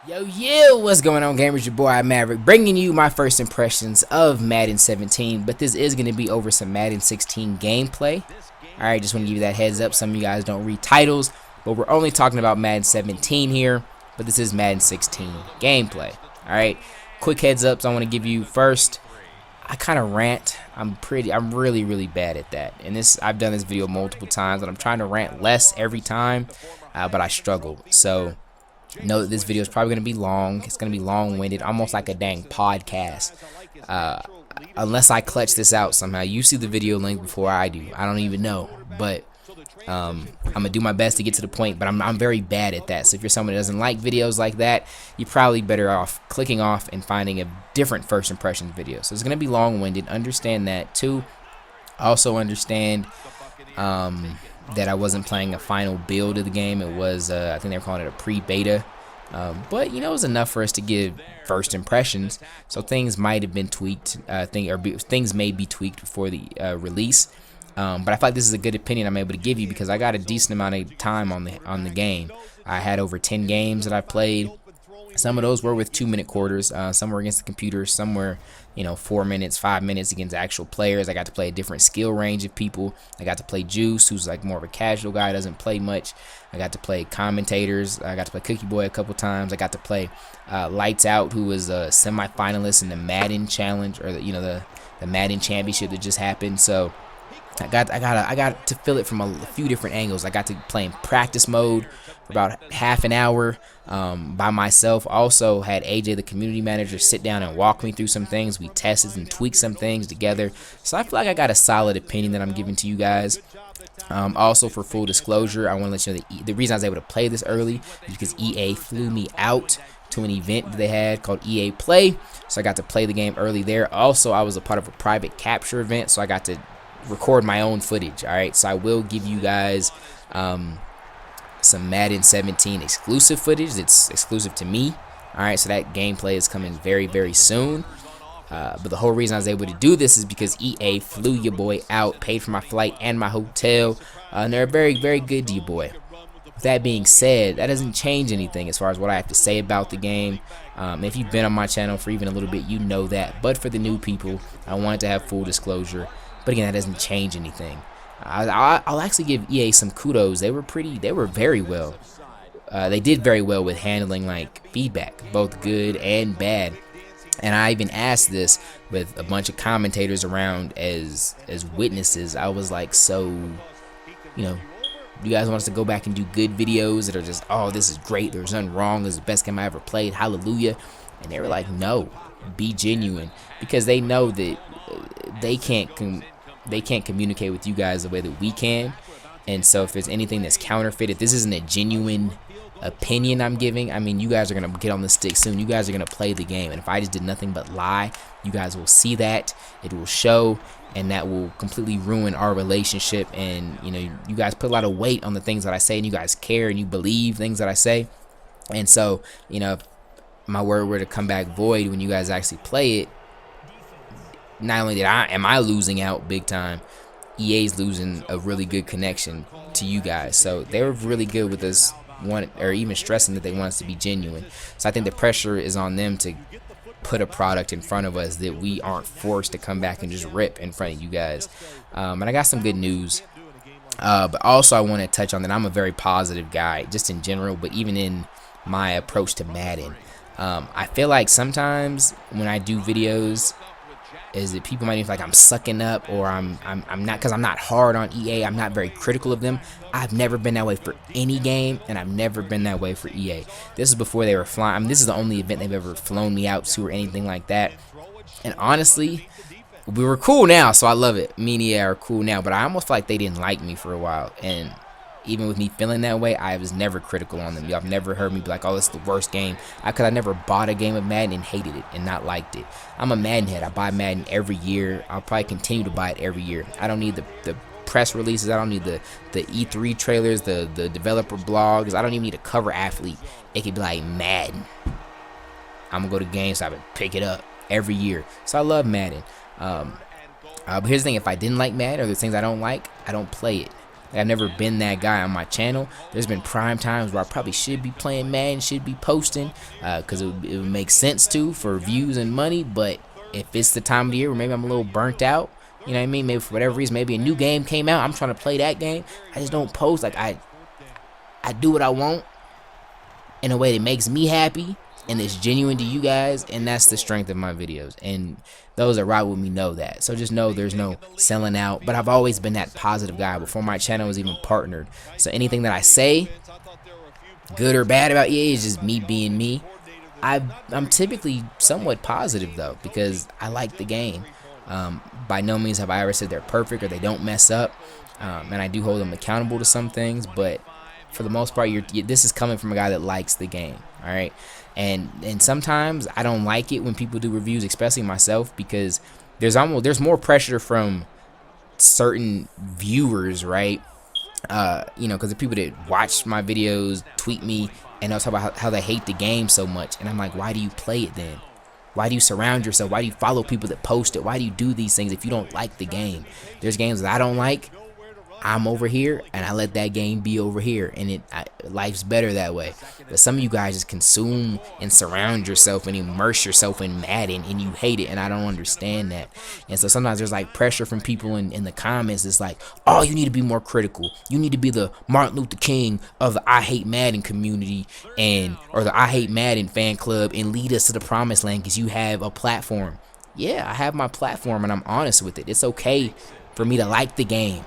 Yo, what's going on, gamers? Your boy mav-rik, bringing you my first impressions of Madden 17, but this is going to be over some Madden 16 gameplay. Alright, just want to give you that heads up. Some of you guys don't read titles, but we're only talking about Madden 17 here, but this is Madden 16 gameplay. Alright, quick heads ups I want to give you first. I kind of rant. I'm really bad at that. And I've done this video multiple times, and I'm trying to rant less every time, but I struggle. So know that this video is probably going to be long. It's going to be long-winded, almost like a dang podcast. Unless I clutch this out somehow. You see the video link before I do. I don't even know. But I'm going to do my best to get to the point, but I'm very bad at that. So if you're someone that doesn't like videos like that, you're probably better off clicking off and finding a different first impressions video. So it's going to be long-winded. Understand that too. Also understand that I wasn't playing a final build of the game. It was, I think they were calling it a pre-beta. But, you know, it was enough for us to give first impressions. So things might have been tweaked, things may be tweaked before the release. But I feel like this is a good opinion I'm able to give you because I got a decent amount of time on the game. I had over 10 games that I played. Some of those were with 2-minute quarters. Some were against the computer. Some were, 4 minutes, 5 minutes against actual players. I got to play a different skill range of people. I got to play Juice, who's like more of a casual guy, doesn't play much. I got to play commentators. I got to play Cookie Boy a couple times. I got to play Lights Out, who was a semi-finalist in the Madden Challenge, or the Madden Championship that just happened. So I got to feel it from a few different angles. I got to play in practice mode for about half an hour by myself. Also had AJ, the community manager, sit down and walk me through some things. We tested and tweaked some things together. So I feel like I got a solid opinion that I'm giving to you guys. Also, for full disclosure, I want to let you know that the reason I was able to play this early is because EA flew me out to an event that they had called EA Play. So I got to play the game early there. Also, I was a part of a private capture event, so I got to record my own footage. Alright, so I will give you guys some Madden 17 exclusive footage that's exclusive to me. Alright, so that gameplay is coming very soon. But the whole reason I was able to do this is because EA flew your boy out, paid for my flight and my hotel, and they're very good to your boy. With that being said, that doesn't change anything as far as what I have to say about the game. If you've been on my channel for even a little bit, you know that. But for the new people, I wanted to have full disclosure. But again, that doesn't change anything. I'll actually give EA some kudos. They were very well. They did very well with handling like feedback, both good and bad. And I even asked this with a bunch of commentators around as witnesses. I was like, so, you guys want us to go back and do good videos that are just, oh, this is great, there's nothing wrong, this is the best game I ever played, hallelujah. And they were like, no, be genuine, because they know that they can't communicate with you guys the way that we can. And so if there's anything that's counterfeit, if this isn't a genuine opinion I'm giving, I mean, you guys are gonna get on the stick soon. You guys are gonna play the game, and if I just did nothing but lie, you guys will see that, it will show, and that will completely ruin our relationship. And you guys put a lot of weight on the things that I say, and you guys care and you believe things that I say. And so if my word were to come back void when you guys actually play it, not only am I losing out big time, EA's losing a really good connection to you guys. So they were really good with us, or even stressing that they want us to be genuine. So I think the pressure is on them to put a product in front of us that we aren't forced to come back and just rip in front of you guys. And I got some good news. But also I want to touch on that I'm a very positive guy, just in general, but even in my approach to Madden. I feel like sometimes when I do videos, is that people might feel like I'm sucking up, or I'm not, because I'm not hard on EA. I'm not very critical of them. I've never been that way for any game, and I've never been that way for EA. This is before they were flying. I mean, this is the only event they've ever flown me out to or anything like that. And honestly, we were cool now, so I love it. Me and EA are cool now, but I almost feel like they didn't like me for a while. And even with me feeling that way, I was never critical on them. Y'all have never heard me be like, oh, this is the worst game. Because I never bought a game of Madden and hated it and not liked it. I'm a Madden head. I buy Madden every year. I'll probably continue to buy it every year. I don't need the press releases. I don't need the E3 trailers, the developer blogs. I don't even need a cover athlete. It could be like Madden. I'm going to go to GameStop and pick it up every year. So I love Madden. But here's the thing. If I didn't like Madden, or there's things I don't like, I don't play it. Like, I've never been that guy on my channel. There's been prime times where I probably should be playing Madden, should be posting, because it would make sense to for views and money. But if it's the time of the year where maybe I'm a little burnt out, you know what I mean? Maybe for whatever reason, maybe a new game came out, I'm trying to play that game, I just don't post. Like, I do what I want in a way that makes me happy and it's genuine to you guys, and that's the strength of my videos. And those that ride with me know that. So just know there's no selling out. But I've always been that positive guy before my channel was even partnered. So anything that I say, good or bad about EA, is just me being me. I'm typically somewhat positive though, because I like the game. By no means have I ever said they're perfect or they don't mess up, and I do hold them accountable to some things, but for the most part, this is coming from a guy that likes the game. All right, and sometimes I don't like it when people do reviews, especially myself, because there's more pressure from certain viewers, right? You know, because the people that watch my videos tweet me and they'll talk about how they hate the game so much, and I'm like, why do you play it then? Why do you surround yourself? Why do you follow people that post it? Why do you do these things if you don't like the game? There's games that I don't like. I'm over here, and I let that game be over here, and life's better that way. But some of you guys just consume and surround yourself and immerse yourself in Madden, and you hate it, and I don't understand that. And so sometimes there's like pressure from people in the comments. It's like, oh, you need to be more critical. You need to be the Martin Luther King of the I Hate Madden community, or the I Hate Madden fan club, and lead us to the promised land because you have a platform. Yeah, I have my platform, and I'm honest with it. It's okay for me to like the game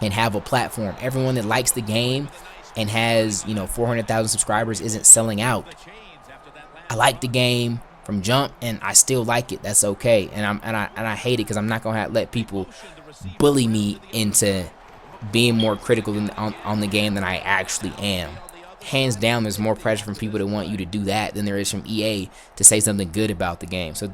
and have a platform. Everyone that likes the game and has, 400,000 subscribers isn't selling out. I like the game from jump, and I still like it. That's okay. And I hate it because I'm not gonna let people bully me into being more critical on the game than I actually am. Hands down, there's more pressure from people that want you to do that than there is from EA to say something good about the game. So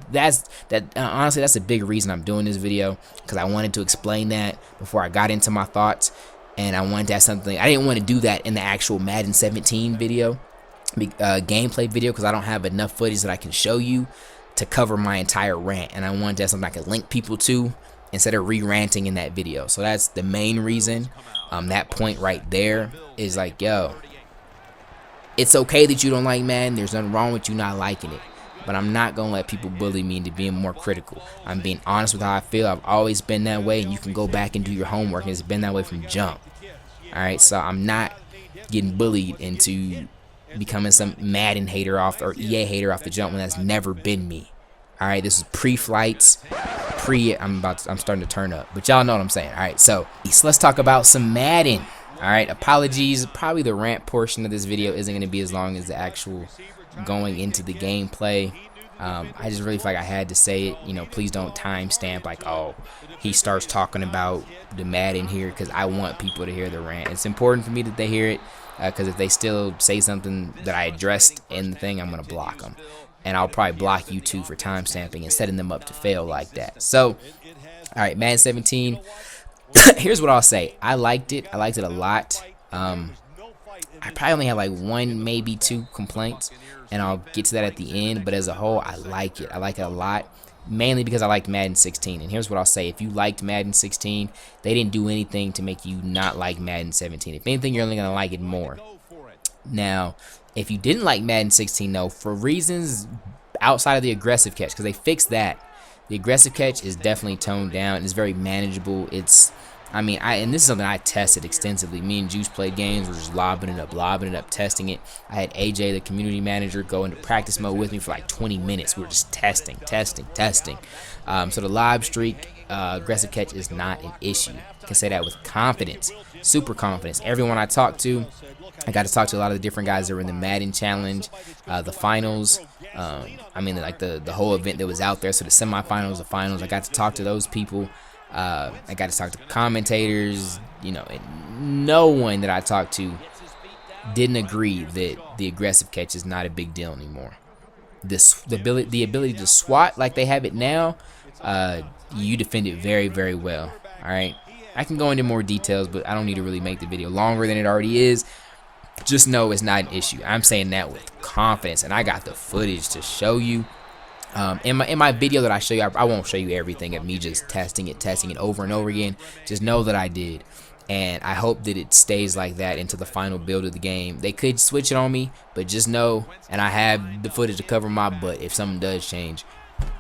honestly, that's a big reason I'm doing this video, because I wanted to explain that before I got into my thoughts, and I wanted to have something. I didn't want to do that in the actual Madden 17 video, gameplay video, because I don't have enough footage that I can show you to cover my entire rant, and I wanted to have something I could link people to instead of re-ranting in that video. So that's the main reason. That point right there is like, yo, it's okay that you don't like Madden. There's nothing wrong with you not liking it. But I'm not going to let people bully me into being more critical. I'm being honest with how I feel. I've always been that way, and you can go back and do your homework, and it's been that way from jump. Alright, so I'm not getting bullied into becoming some Madden hater or EA hater off the jump when that's never been me. Alright, this is pre-flights. I'm starting to turn up. But y'all know what I'm saying. Alright, so let's talk about some Madden. Alright, apologies. Probably the rant portion of this video isn't going to be as long as the actual going into the gameplay. I just really feel like I had to say it. Please don't timestamp like, oh, he starts talking about the Madden here, because I want people to hear the rant. It's important for me that they hear it, because if they still say something that I addressed in the thing, I'm going to block them. And I'll probably block you too for timestamping and setting them up to fail like that. So, alright, Madden 17. Here's what I'll say. I liked it. I liked it a lot. I probably only have like one, maybe two complaints, and I'll get to that at the end. But as a whole, I like it. I like it a lot, mainly because I liked Madden 16. And here's what I'll say. If you liked Madden 16, they didn't do anything to make you not like Madden 17. If anything, you're only going to like it more. Now, if you didn't like Madden 16, though, for reasons outside of the aggressive catch, because they fixed that, the aggressive catch is definitely toned down. It's very manageable. And this is something I tested extensively. Me and Juice played games. We're just lobbing it up, testing it. I had AJ, the community manager, go into practice mode with me for like 20 minutes. We were just testing. So the lob streak, aggressive catch is not an issue. I can say that with confidence, super confidence. Everyone I talked to, I got to talk to a lot of the different guys that were in the Madden Challenge, the finals. Like the whole event that was out there. So the semifinals, the finals, I got to talk to those people. I got to talk to commentators, and no one that I talked to didn't agree that the aggressive catch is not a big deal anymore. The ability to swat like they have it now, you defend it very, very well. All right, I can go into more details, but I don't need to really make the video longer than it already is. Just know it's not an issue. I'm saying that with confidence, and I got the footage to show you. In my video that I show you, I won't show you everything of me just testing it over and over again. Just know that I did. and I hope that it stays like that into the final build of the game. They could switch it on me, but just know, and I have the footage to cover my butt if something does change,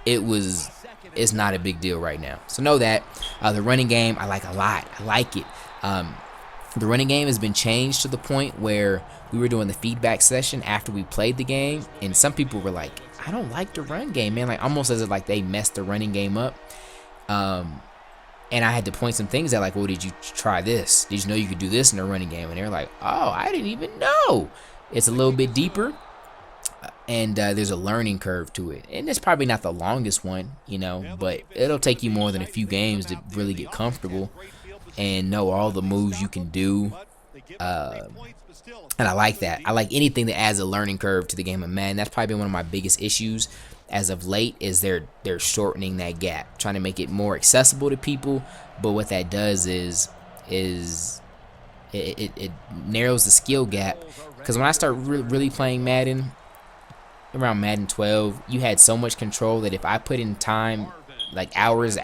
it's not a big deal right now. So know that. The running game I like a lot. I like it. The running game has been changed to the point where we were doing the feedback session after we played the game, and some people were like, I don't like the run game, man. Like almost as if like they messed the running game up. And I had to point some things out, like, well, did you try this? Did you know you could do this in the running game? And they're like, oh, I didn't even know. It's a little bit deeper, and there's a learning curve to it. And it's probably not the longest one, you know, but it'll take you more than a few games to really get comfortable and know all the moves you can do. And I like that. I like anything that adds a learning curve to the game of Madden. That's probably been one of my biggest issues as of late, is they're shortening that gap, trying to make it more accessible to people. But what that does is it narrows the skill gap. Because when I start really playing Madden, around Madden 12, you had so much control that if I put in time, like hours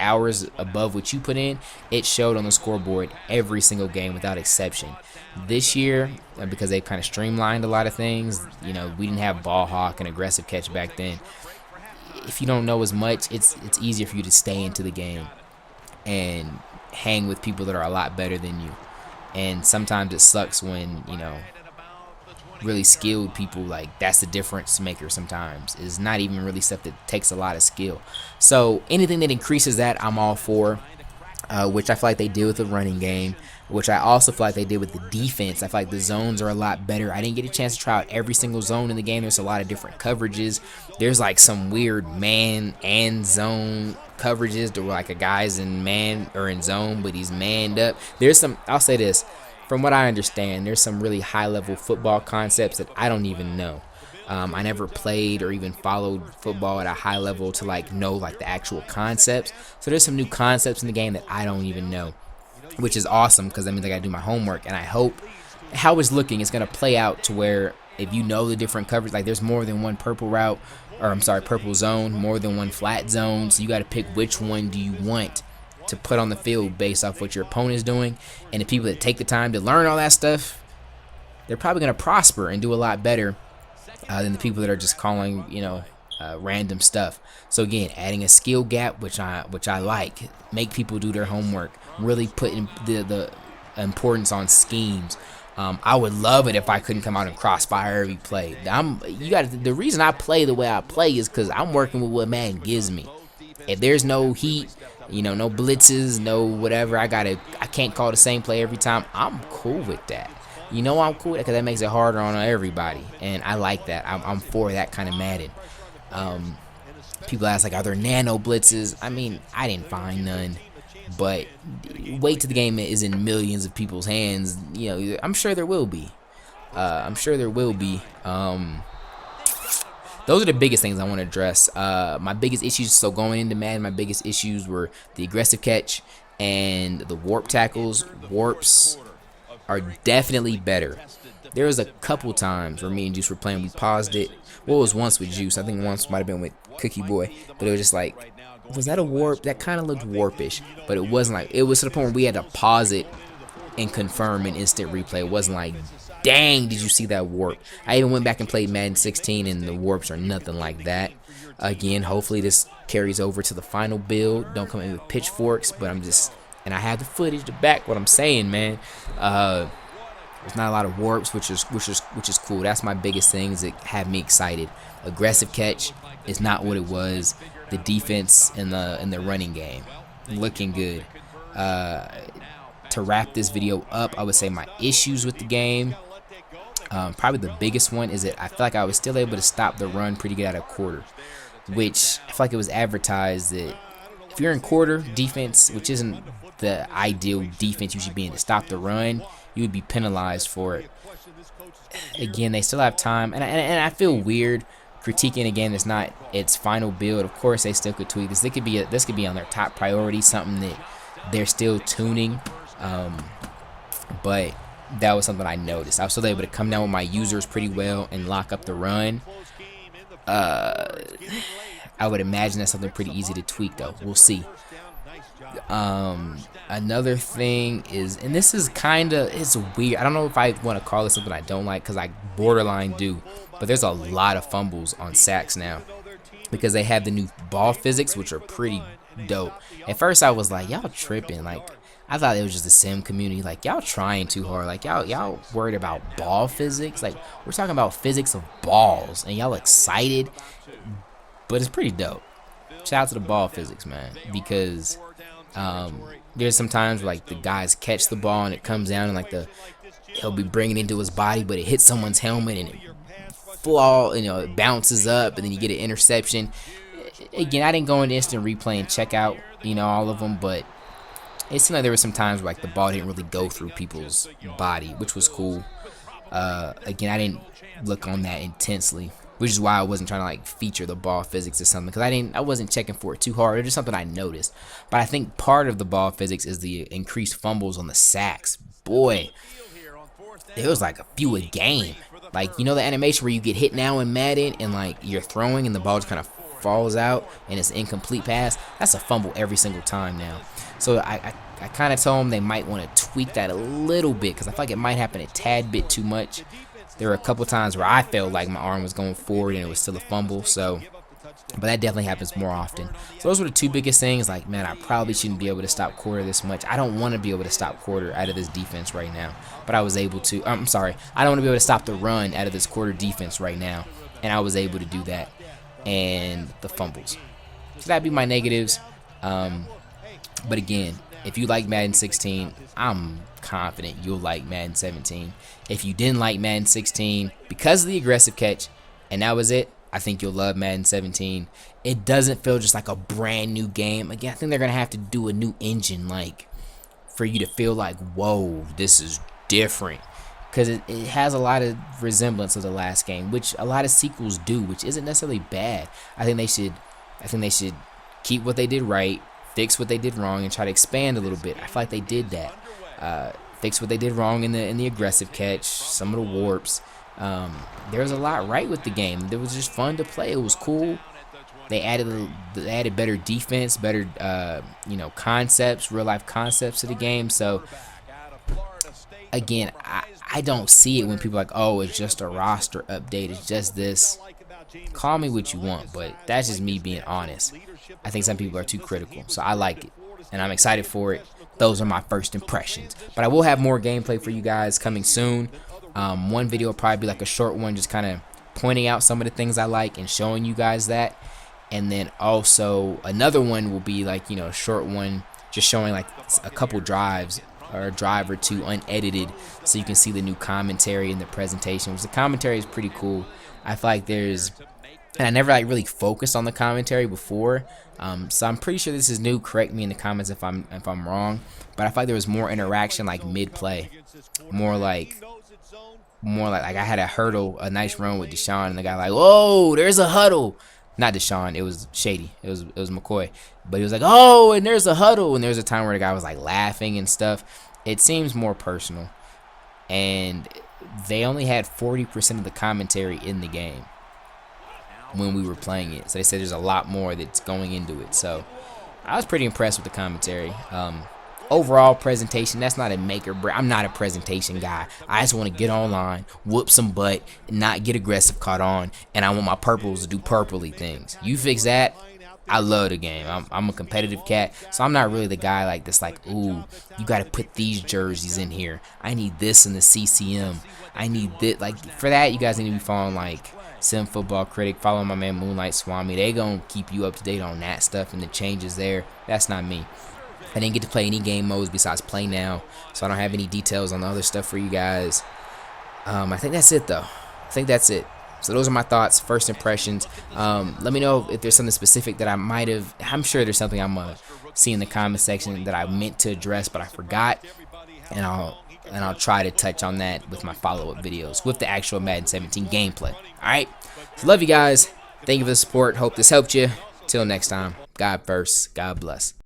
above what you put in, it showed on the scoreboard every single game without exception. This year, because they kind of streamlined a lot of things, you know, we didn't have ball hawk and aggressive catch back then. If you don't know as much, it's easier for you to stay into the game and hang with people that are a lot better than you. And sometimes it sucks when, you know, really skilled people, like, that's the difference maker sometimes. It's not even really stuff that takes a lot of skill. So anything that increases that, I'm all for, which I feel like they did with the running game, which I also feel like they did with the defense. I feel like the zones are a lot better. I didn't get a chance to try out every single zone in the game. There's a lot of different coverages. There's like some weird man and zone coverages to where like a guy's in man or in zone, but he's manned up. There's some, I'll say this, from what I understand, there's some really high-level football concepts that I don't even know. I never played or even followed football at a high level to like know like the actual concepts. So there's some new concepts in the game that I don't even know, which is awesome because that means I gotta do my homework. And I hope how it's looking, it's gonna play out to where if you know the different coverage, like there's more than one purple route, or I'm sorry, purple zone, more than one flat zone. So you gotta pick which one do you want to put on the field based off what your opponent's doing. And the people that take the time to learn all that stuff, they're probably gonna prosper and do a lot better than the people that are just calling, you know, random stuff. So again, adding a skill gap, which I like, make people do their homework, really put in the importance on schemes. I would love it if I couldn't come out and crossfire every play. The reason I play the way I play is because I'm working with what Madden gives me. If there's no heat, you know, no blitzes, no whatever, I can't call the same play every time, I'm cool with that. You know I'm cool with that because that makes it harder on everybody, and I like that. I'm for that kind of Madden. People ask, like, are there nano blitzes? I mean, I didn't find none, but wait till the game is in millions of people's hands. You know, I'm sure there will be. Those are the biggest things I want to address. My biggest issues, so going into Madden, my biggest issues were the aggressive catch and the warp tackles. Warps are definitely better. There was a couple times where me and Juice were playing, we paused it. Well, it was once with Juice. I think once might have been with Cookie Boy. But it was just like, was that a warp? That kind of looked warpish. But it wasn't like, it was to the point where we had to pause it and confirm an instant replay. It wasn't like, dang, did you see that warp? I even went back and played Madden 16, and the warps are nothing like that. Again, hopefully this carries over to the final build. Don't come in with pitchforks, but and I have the footage to back what I'm saying, man. There's not a lot of warps, which is cool. That's my biggest things that have me excited. Aggressive catch is not what it was. The defense and the running game looking good. To wrap this video up, I would say my issues with the game. Probably the biggest one is that I feel like I was still able to stop the run pretty good at a quarter, which I feel like it was advertised that if you're in quarter defense, which isn't the ideal defense you should be in to stop the run, you would be penalized for it. Again, they still have time, and I feel weird critiquing a game that's not its final build. Of course, they still could tweak this. This could be on their top priority, something that they're still tuning. But that was something I noticed. I was still able to come down with my users pretty well and lock up the run. I would imagine that's something pretty easy to tweak, though. We'll see. Another thing is, and this is kind of, it's weird. I don't know if I want to call this something I don't like, because I borderline do. But there's a lot of fumbles on sacks now, because they have the new ball physics, which are pretty dope. At first I was like, y'all tripping. Like, I thought it was just the sim community. Like, y'all trying too hard. Like, y'all worried about ball physics. Like, we're talking about physics of balls, and y'all excited. But it's pretty dope. Shout out to the ball physics, man, because there's some times where, like, the guys catch the ball and it comes down and, like, he'll be bringing it into his body, but it hits someone's helmet and it it bounces up, and then you get an interception. Again, I didn't go into instant replay and check out, all of them, but it seemed like there were some times where, like, the ball didn't really go through people's body, which was cool. Again, I didn't look on that intensely, which is why I wasn't trying to, like, feature the ball physics or something, because I wasn't checking for it too hard. It was just something I noticed. But I think part of the ball physics is the increased fumbles on the sacks. Boy, there was like a few a game. Like, the animation where you get hit now in Madden and, like, you're throwing and the ball just kind of falls out and it's an incomplete pass. That's a fumble every single time now. So I kind of told them they might want to tweak that a little bit, because I feel like it might happen a tad bit too much. There were a couple times where I felt like my arm was going forward and it was still a fumble. But that definitely happens more often. So those were the two biggest things. Like, man, I probably shouldn't be able to stop quarter this much. I don't want to be able to stop quarter out of this defense right now, but I was able to. I'm sorry, I don't want to be able to stop the run out of this quarter defense right now, and I was able to do that. And the fumbles. So that'd be my negatives. But again, if you like Madden 16, I'm confident you'll like Madden 17. If you didn't like Madden 16 because of the aggressive catch, and that was it, I think you'll love Madden 17. It doesn't feel just like a brand new game. Again, I think they're going to have to do a new engine, like, for you to feel like, whoa, this is different. Because it has a lot of resemblance of the last game, which a lot of sequels do, which isn't necessarily bad. I think they should keep what they did right, fix what they did wrong, and try to expand a little bit. I feel like they did that. Fix what they did wrong in the aggressive catch, some of the warps. There was a lot right with the game. It was just fun to play. It was cool. They added better defense, better concepts, real life concepts to the game. So again, I don't see it when people are like, oh, it's just a roster update, it's just this. Call me what you want, but that's just me being honest. I think some people are too critical, so I like it, and I'm excited for it. Those are my first impressions, but I will have more gameplay for you guys coming soon. One video will probably be like a short one, just kind of pointing out some of the things I like and showing you guys that. And then also another one will be like, a short one just showing like a couple drives or a drive or two unedited, so you can see the new commentary and the presentation, which the commentary is pretty cool. I feel like and I never like really focused on the commentary before, so I'm pretty sure this is new. Correct me in the comments if I'm wrong, but I feel like there was more interaction like mid-play, more like I had a nice run with Deshaun, and the guy like, whoa, there's a huddle. Not Deshaun, it was Shady. It was McCoy. But he was like, oh, and there's a huddle. And there's a time where the guy was like laughing and stuff. It seems more personal. And they only had 40% of the commentary in the game when we were playing it. So they said there's a lot more that's going into it. So I was pretty impressed with the commentary. Overall presentation, that's not a make or break. I'm not a presentation guy. I just want to get online, whoop some butt, not get aggressive caught on, and I want my purples to do purpley things. You fix that, I love the game. I'm a competitive cat, so I'm not really the guy like this, like, ooh, you got to put these jerseys in here. I need this in the CCM. I need this. Like, for that, you guys need to be following, like, Sim Football Critic. Follow my man Moonlight Swami. They gonna keep you up to date on that stuff and the changes there. That's not me. I didn't get to play any game modes besides Play Now, so I don't have any details on the other stuff for you guys. I think that's it, though. I think that's it. So those are my thoughts, first impressions. Let me know if there's something specific that I might have. I'm sure there's something I'm gonna see in the comment section that I meant to address, but I forgot, and I'll try to touch on that with my follow-up videos with the actual Madden 17 gameplay. All right. So love you guys. Thank you for the support. Hope this helped you. Till next time. God first. God bless.